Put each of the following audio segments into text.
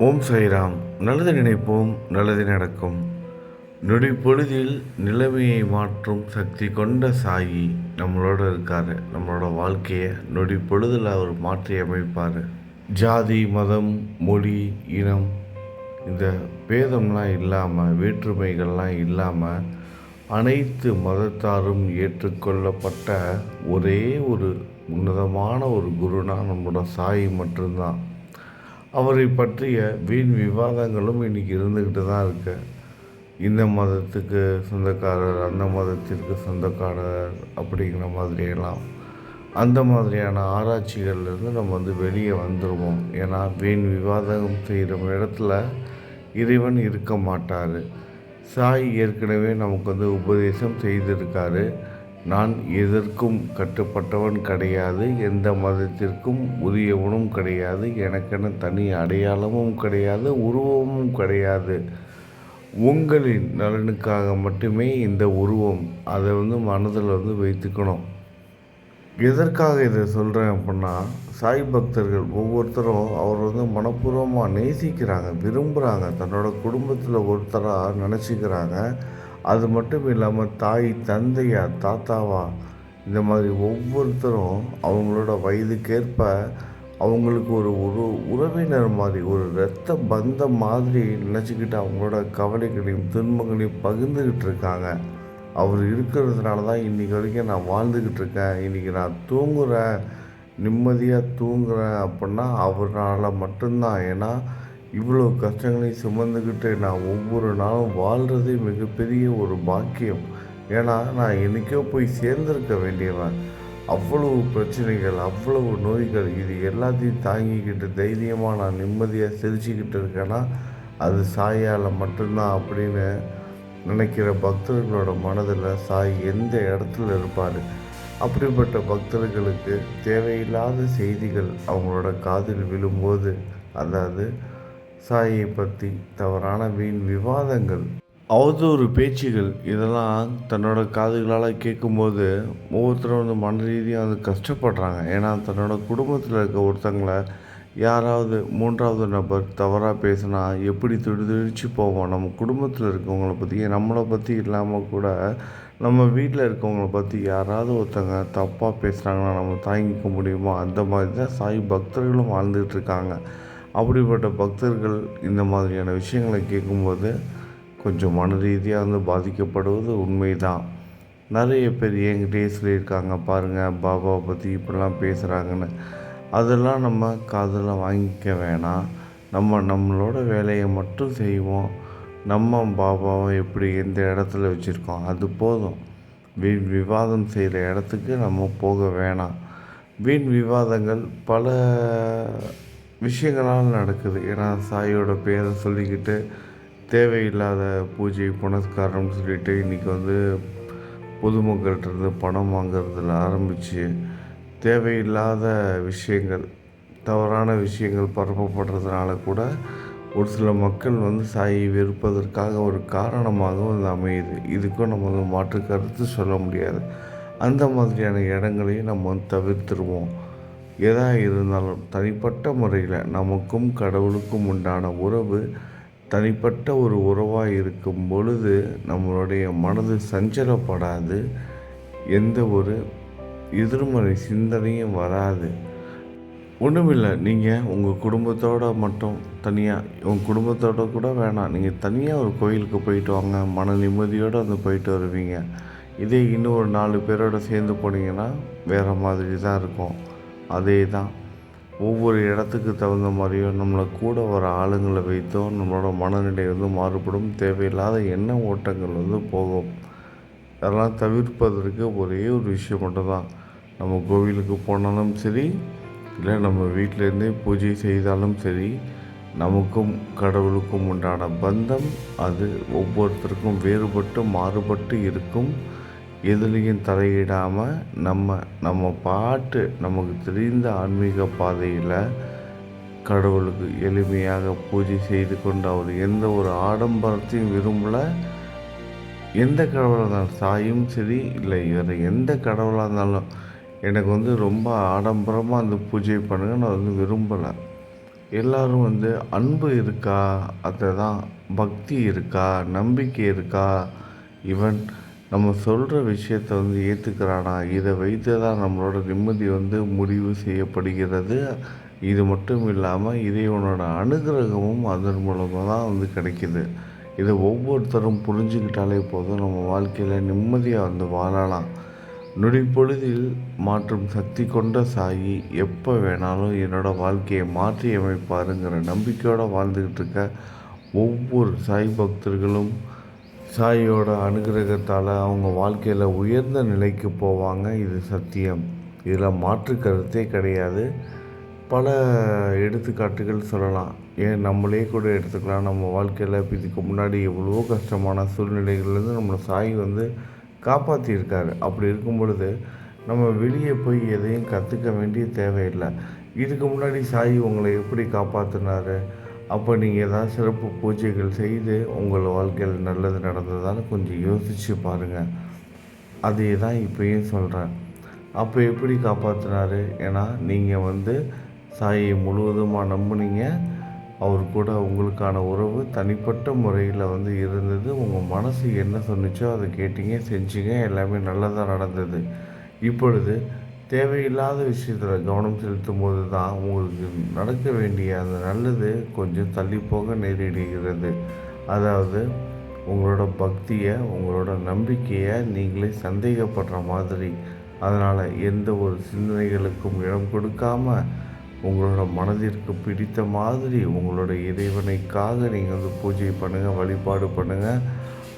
ஓம் சாய்ராம். நல்லது நினைப்போம், நல்லது நடக்கும். நொடி பொழுதில் நிலைமையை மாற்றும் சக்தி கொண்ட சாயி நம்மளோட இருக்கார். நம்மளோட வாழ்க்கையை நொடி பொழுதில் அவர் மாற்றி அமைப்பார். ஜாதி, மதம், மொழி, இனம், இந்த பேதம்லாம் இல்லாமல், வேற்றுமைகள்லாம் இல்லாமல் அனைத்து மதத்தாரும் ஏற்றுக்கொள்ளப்பட்ட ஒரே ஒரு உன்னதமான ஒரு குருனா நம்மளோட சாயி மட்டும்தான். அவரை பற்றிய வீண் விவாதங்களும் இன்றைக்கி இருந்துக்கிட்டு தான் இருக்கு. இந்த மதத்துக்கு சொந்தக்காரர், அந்த மதத்திற்கு சொந்தக்காரர் அப்படிங்கிற மாதிரியெல்லாம் அந்த மாதிரியான ஆராய்ச்சிகள்லேருந்து நம்ம வெளியே வந்துடுவோம். ஏன்னா வீண் விவாதம் செய்கிற இடத்துல இறைவன் இருக்க மாட்டார். சாய் ஏற்கனவே நமக்கு உபதேசம் செய்திருக்காரு. நான் எதற்கும் கட்டுப்பட்டவன் கிடையாது, எந்த மதத்திற்கும் உரியவனும் கிடையாது, எனக்கென தனி அடையாளமும் கிடையாது, உருவமும் கிடையாது. உங்களின் நலனுக்காக மட்டுமே இந்த உருவம். அதை மனதில் வைத்துக்கணும். எதற்காக இதை சொல்கிறேன் அப்படின்னா, சாய் பக்தர்கள் ஒவ்வொருத்தரும் அவர் மனப்பூர்வமாக நேசிக்கிறாங்க, விரும்புகிறாங்க, தன்னோட குடும்பத்தில் ஒருத்தராக நினச்சிக்கிறாங்க. அது மட்டும் இல்லாமல் தாய், தந்தையா, தாத்தாவா, இந்த மாதிரி ஒவ்வொருத்தரும் அவங்களோட வயதுக்கேற்ப அவங்களுக்கு ஒரு ஒரு உறவினர் மாதிரி, ஒரு இரத்த பந்தம் மாதிரி நினச்சிக்கிட்டு அவங்களோட கவலைகளையும் துன்பங்களையும் பகிர்ந்துக்கிட்டு இருக்காங்க. அவர் இருக்கிறதுனால தான் இன்றைக்கி வரைக்கும் நான் வாழ்ந்துக்கிட்டு இருக்கேன். இன்றைக்கி நான் தூங்குகிறேன், நிம்மதியாக தூங்குகிறேன் அப்படின்னா அவரால் மட்டும்தான். ஏன்னா இவ்வளோ கஷ்டங்களையும் சுமந்துக்கிட்டு நான் ஒவ்வொரு நாளும் வாழ்கிறதே மிகப்பெரிய ஒரு பாக்கியம். ஏன்னா நான் என்றைக்கோ போய் சேர்ந்திருக்க வேண்டியவன். அவ்வளவு பிரச்சனைகள், அவ்வளவு நோய்கள், இது எல்லாத்தையும் தாங்கிக்கிட்டு தைரியமாக நான் நிம்மதியாக சிரிச்சுக்கிட்டு இருக்கேன்னா அது சாயால் மட்டும்தான் அப்படின்னு நினைக்கிற பக்தர்களோட மனதில் சாய் எந்த இடத்துல இருப்பார். அப்படிப்பட்ட பக்தர்களுக்கு தேவையில்லாத செய்திகள் அவங்களோட காதில் விழும்போது, அதாவது சாயை பற்றி தவறான வீண் விவாதங்கள், அவதூறு பேச்சுகள், இதெல்லாம் தன்னோட காதுகளால் கேட்கும்போது ஒவ்வொருத்தரும் மன ரீதியாக கஷ்டப்படுறாங்க. ஏன்னா தன்னோட குடும்பத்தில் இருக்க ஒருத்தங்களை யாராவது மூன்றாவது நபர் தவறாக பேசினா எப்படி துடிதுடிச்சு போவோம். நம்ம குடும்பத்தில் இருக்கவங்கள பற்றி, நம்மளை பற்றி இல்லாமல் கூட நம்ம வீட்டில் இருக்கவங்கள பற்றி யாராவது ஒருத்தங்க தப்பாக பேசுகிறாங்கன்னா நம்ம தாங்கிக்க முடியுமா? அந்த மாதிரி தான் சாய் பக்தர்களும் வாழ்ந்துகிட்ருக்காங்க. அப்படிப்பட்ட பக்தர்கள் இந்த மாதிரியான விஷயங்களை கேட்கும்போது கொஞ்சம் மன ரீதியாக பாதிக்கப்படுவது உண்மைதான். நிறைய பேர் என்கிட்டயே சொல்லியிருக்காங்க, பாருங்கள் பாபாவை பற்றி இப்படிலாம் பேசுகிறாங்கன்னு. அதெல்லாம் நம்ம காதில் வாங்கிக்க வேணாம். நம்மளோட வேலையை மட்டும் செய்வோம். நம்ம பாபாவை எப்படி எந்த இடத்துல வச்சுருக்கோம் அது போதும். வீண் விவாதம் செய்கிற இடத்துக்கு நம்ம போக வேணாம். வீண் விவாதங்கள் பல விஷயங்களால் நடக்குது. ஏன்னா சாயோட பேரை சொல்லிக்கிட்டு தேவையில்லாத பூஜை புனஸ்காரம்னு சொல்லிட்டு இன்றைக்கி பொதுமக்கள்கிட்ட பணம் வாங்கிறதுல ஆரம்பித்து தேவையில்லாத விஷயங்கள், தவறான விஷயங்கள் பரப்பப்படுறதுனால கூட ஒரு சில மக்கள் சாயை வெறுப்பதற்காக ஒரு காரணமாகவும் அது அமையுது. இதுக்கும் நம்ம மாற்று கருத்து சொல்ல முடியாது. அந்த மாதிரியான இடங்களையும் நம்ம தவிர்த்துருவோம். எதாக இருந்தாலும் தனிப்பட்ட முறையில் நமக்கும் கடவுளுக்கும் உண்டான உறவு தனிப்பட்ட ஒரு உறவாக இருக்கும் பொழுது நம்மளுடைய மனது சஞ்சலப்படாது, எந்த ஒரு எதிர்மறை சிந்தனையும் வராது. ஒன்றுமில்லை, நீங்கள் உங்கள் குடும்பத்தோடு மட்டும் தனியாக, உங்கள் குடும்பத்தோடு கூட வேணாம், நீங்கள் தனியாக ஒரு கோயிலுக்கு போயிட்டு வாங்க, மன நிம்மதியோடு போயிட்டு வருவீங்க. இதே இன்னும் ஒரு 4 பேரோடு சேர்ந்து போனீங்கன்னா வேறு மாதிரி தான் இருக்கும். அதே தான் ஒவ்வொரு இடத்துக்கு தகுந்த மாதிரியும் நம்மளை கூட வர ஆளுங்களை வைத்தோ நம்மளோட மனநிலை மாறுபடும். தேவையில்லாத எண்ண ஓட்டங்கள் போகும். அதெல்லாம் தவிர்ப்பதற்கு ஒரே ஒரு விஷயம் மட்டும்தான். நம்ம கோவிலுக்கு போனாலும் சரி, இல்லை நம்ம வீட்டிலேருந்தே பூஜை செய்தாலும் சரி, நமக்கும் கடவுளுக்கும் உண்டான பந்தம் அது ஒவ்வொருத்தருக்கும் வேறுபட்டு மாறுபட்டு இருக்கும். எதுலேயும் தலையிடாமல் நம்ம பாட்டு நமக்கு தெரிந்த ஆன்மீக பாதையில் கடவுளுக்கு எளிமையாக பூஜை செய்து கொண்டு அவர் எந்த ஒரு ஆடம்பரத்தையும் விரும்பலை. எந்த கடவுளாக இருந்தாலும், சாயும் சரி இல்லை வேறு எந்த கடவுளாக இருந்தாலும் எனக்கு ரொம்ப ஆடம்பரமாக அந்த பூஜை பண்ணுங்க நான் விரும்பலை. எல்லாரும் வந்து அன்பு இருக்கா, அதுதான் பக்தி இருக்கா, நம்பிக்கை இருக்கா, இவன் நம்ம சொல்கிற விஷயத்த வந்து ஏற்றுக்கிறானா, இதை வைத்து தான் நம்மளோட நிம்மதி வந்து முடிவு செய்யப்படுகிறது. இது மட்டும் இல்லாமல் இறைவனோட அனுகிரகமும் அதன் மூலமாக தான் வந்து கிடைக்கிது. இதை ஒவ்வொருத்தரும் புரிஞ்சுக்கிட்டாலே போதும், நம்ம வாழ்க்கையில் நிம்மதியாக வந்து வாழலாம். நொடிப்பொழுதில் மாற்றும் சக்தி கொண்ட சாயி எப்போ வேணாலும் என்னோடய வாழ்க்கையை மாற்றி அமைப்பாருங்கிற நம்பிக்கையோடு வாழ்ந்துக்கிட்டு இருக்க ஒவ்வொரு சாய் பக்தர்களும் சாயோட அனுகிரகத்தால் அவங்க வாழ்க்கையில் உயர்ந்த நிலைக்கு போவாங்க. இது சத்தியம். இதில் மாற்று கருத்தே கிடையாது. பல எடுத்துக்காட்டுகள் சொல்லலாம். ஏன் நம்மளே கூட எடுத்துக்கலாம். நம்ம வாழ்க்கையில் இதுக்கு முன்னாடி எவ்வளவோ கஷ்டமான சூழ்நிலைகள்லேருந்து நம்மளை சாய் வந்து காப்பாற்றியிருக்காரு. அப்படி இருக்கும் பொழுது நம்ம வெளியே போய் எதையும் கற்றுக்க வேண்டிய தேவையில்லை. இதுக்கு முன்னாடி சாய் உங்களை எப்படி காப்பாற்றினாரு? அப்போ நீங்கள் ஏதாவது சிறப்பு பூஜைகள் செய்து உங்கள் வாழ்க்கையில் நல்லது நடந்ததால் கொஞ்சம் யோசித்து பாருங்கள். அதே தான் இப்போயும் சொல்கிறேன். அப்போ எப்படி காப்பாற்றினாரு? ஏன்னா நீங்கள் வந்து சாயை முழுவதுமாக நம்புனீங்க. அவர் கூட உங்களுக்கான உறவு தனிப்பட்ட முறையில் வந்து இருந்தது. உங்கள் மனசு என்ன சொன்னிச்சோ அதை கேட்டீங்க, செஞ்சீங்க, எல்லாமே நல்லதாக நடந்தது. இப்பொழுது தேவையில்லாத விஷயத்தில் கவனம் செலுத்தும் போது தான் உங்களுக்கு நடக்க வேண்டிய அந்த நல்லது கொஞ்சம் தள்ளி போக நேரிடுகிறது. அதாவது உங்களோட பக்தியை, உங்களோட நம்பிக்கையை நீங்களே சந்தேகப்படுற மாதிரி. அதனால் எந்த ஒரு சிந்தனைகளுக்கும் இடம் கொடுக்காம உங்களோட மனதிற்கு பிடித்த மாதிரி உங்களோட இறைவனைக்காக நீங்கள் வந்து பூஜை பண்ணுங்கள், வழிபாடு பண்ணுங்கள்.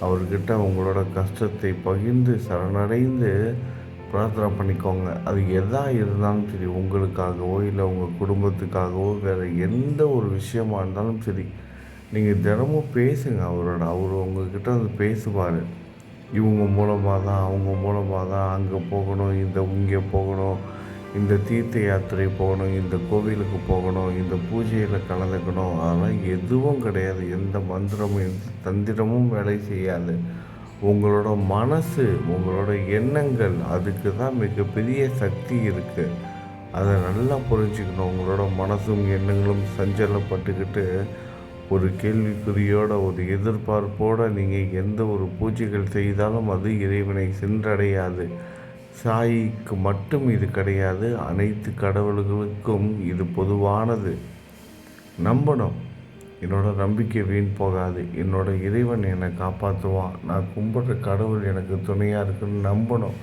அவர்கிட்ட உங்களோட கஷ்டத்தை பகிர்ந்து சரணடைந்து பிரார்த்தனை பண்ணிக்கோங்க. அது எதா இருந்தாலும் சரி, உங்களுக்காகவோ இல்லை உங்கள் குடும்பத்துக்காகவோ வேறு எந்த ஒரு விஷயமா இருந்தாலும் சரி, நீங்கள் தினமும் பேசுங்க அவரோட. அவர் உங்கள்கிட்ட வந்து பேசுவார். இவங்க மூலமாக தான், அவங்க மூலமாக தான் அங்கே போகணும், இங்கே போகணும், இந்த தீர்த்த யாத்திரை போகணும், இந்த கோவிலுக்கு போகணும், இந்த பூஜையில் கலந்துக்கணும். அதெல்லாம் எதுவும் கிடையாது. எந்த மந்திரமும் எந்த தந்திரமும் வேலை செய்யாது. உங்களோட மனசு, உங்களோட எண்ணங்கள், அதுக்கு தான் மிகப்பெரிய சக்தி இருக்குது. அதை நல்லா புரிஞ்சுக்கணும். உங்களோட மனசும் எண்ணங்களும் சஞ்சலப்பட்டுக்கிட்டு ஒரு கேள்விக்குறியோட, ஒரு எதிர்பார்ப்போடு நீங்கள் எந்த ஒரு பூஜைகள் செய்தாலும் அது இறைவனை சென்றடையாது. சாயிக்கு மட்டும் இது கிடையாது, அனைத்து கடவுள்களுக்கும் இது பொதுவானது. நம்பணும். என்னோடய நம்பிக்கை வீண் போகாது. என்னோடய இறைவன் என்னை காப்பாற்றுவான். நான் கும்பிட்ற கடவுள் எனக்கு துணையாக இருக்குன்னு நம்பணும்.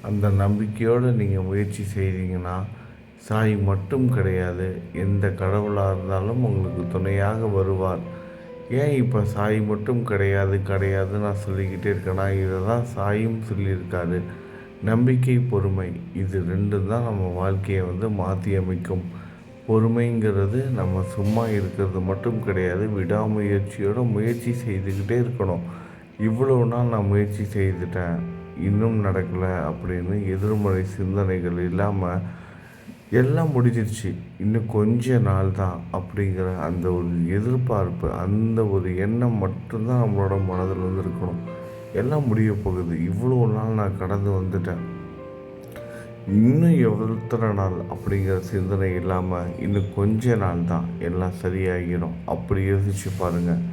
அந்த நம்பிக்கையோடு நீங்கள் முயற்சி செய்தீங்கன்னா சாய் மட்டும் கிடையாது, எந்த கடவுளாக இருந்தாலும் உங்களுக்கு துணையாக வருவார். ஏன் இப்போ சாய் மட்டும் கிடையாதுன்னு நான் சொல்லிக்கிட்டே இருக்கேன்னா, இதை தான் சாயும் சொல்லியிருக்காரு. நம்பிக்கை, பொறுமை, இது ரெண்டும் தான் நம்ம வாழ்க்கையை வந்து மாற்றி அமைக்கும். பொறுமைங்கிறது நம்ம சும்மா இருக்கிறது மட்டும் கிடையாது, விடாமுயற்சியோடு முயற்சி செய்துக்கிட்டே இருக்கணும். இவ்வளோ நாள் நான் முயற்சி செய்துட்டேன், இன்னும் நடக்கலை அப்படின்னு எதிர்மறை சிந்தனைகள் இல்லாமல் எல்லாம் முடிஞ்சிருச்சு, இன்னும் கொஞ்ச நாள் தான் அப்படிங்கிற அந்த ஒரு எதிர்பார்ப்பு, அந்த ஒரு எண்ணம் மட்டும்தான் நம்மளோட மனதில் வந்து இருக்கணும். எல்லாம் முடிய போகுது, இவ்வளோ நாள் நான் கடந்து வந்துட்டேன், இன்னும் எத்தனை நாள் அப்படிங்கிற சிந்தனை இல்லாமல் இன்னும் கொஞ்ச நாள் தான் எல்லாம் சரியாகிடும் அப்படி யோசிச்சு பாருங்கள்.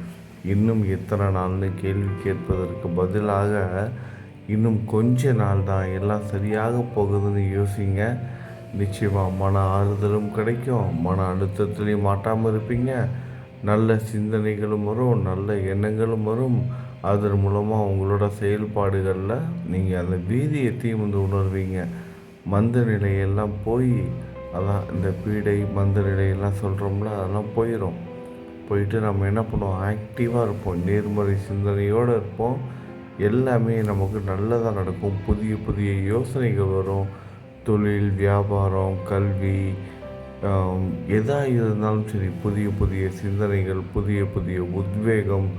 இன்னும் எத்தனை நாள்னு கேள்வி கேட்பதற்கு பதிலாக இன்னும் கொஞ்ச நாள் தான் எல்லாம் சரியாக போகுதுன்னு யோசிங்க. நிச்சயமாக மன ஆறுதலும் கிடைக்கும், மன அழுத்தத்துலேயும் மாட்டாமல் இருப்பீங்க, நல்ல சிந்தனைகளும் வரும், நல்ல எண்ணங்களும் வரும். அதன் மூலமாக உங்களோட செயல்பாடுகளில் நீங்கள் அந்த வீரியத்தையும் வந்து உணர்வீங்க. மந்த நிலையெல்லாம் போய், அதான் இந்த பீடை மந்த நிலையெல்லாம் சொல்கிறோம்ல, அதெல்லாம் போயிட்டு நம்ம என்ன பண்ணுவோம், ஆக்டிவாக இருப்போம், நேர்மறை சிந்தனையோடு இருப்போம். எல்லாமே நமக்கு நல்லதாக நடக்கும். புதிய புதிய யோசனைகள் வரும். தொழில், வியாபாரம், கல்வி, எதாக இருந்தாலும் சரி, புதிய புதிய சிந்தனைகள், புதிய புதிய உத்வேகம்,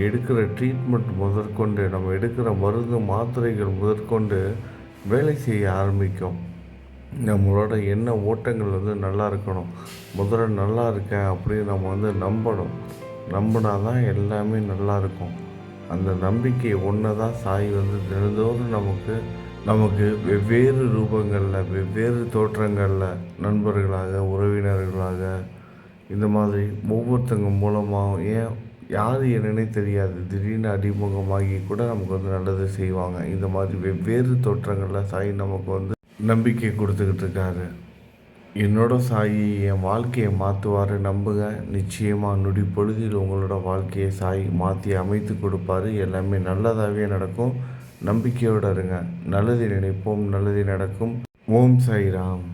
எடுக்கிற ட்ரீட்மெண்ட் முதற்கொண்டு, நம்ம எடுக்கிற மருந்து மாத்திரைகள் முதற்கொண்டு வேலை செய்ய ஆரம்பிக்கும். நம்மளோட எண்ண ஓட்டங்கள் வந்து நல்லா இருக்கணும். முதல்ல நல்லா இருக்கேன் அப்படின்னு நம்ம வந்து நம்பணும். நம்பினா தான் எல்லாமே நல்லா இருக்கும். அந்த நம்பிக்கை ஒன்று தான் சாய் வந்து தினந்தோறும் நமக்கு வெவ்வேறு ரூபங்களில், வெவ்வேறு தோற்றங்களில், நண்பர்களாக, உறவினர்களாக, இந்த மாதிரி ஒவ்வொருத்தங்க மூலமாக யார் என்னன்னே தெரியாது, திடீர்னு அறிமுகமாகி கூட நமக்கு நல்லது செய்வாங்க. இந்த மாதிரி வெவ்வேறு தோற்றங்களில் சாய் நமக்கு நம்பிக்கை கொடுத்துக்கிட்டு இருக்காரு. என்னோட சாயி என் வாழ்க்கையை மாற்றுவார் நம்புங்க. நிச்சயமாக நொடி பொழுதில் உங்களோட வாழ்க்கையை சாய் மாற்றி அமைத்து கொடுப்பாரு. எல்லாமே நல்லதாகவே நடக்கும். நம்பிக்கையோடு இருங்க. நல்லது நினைப்போம், நல்லது நடக்கும். ஓம் சாய்ராம்.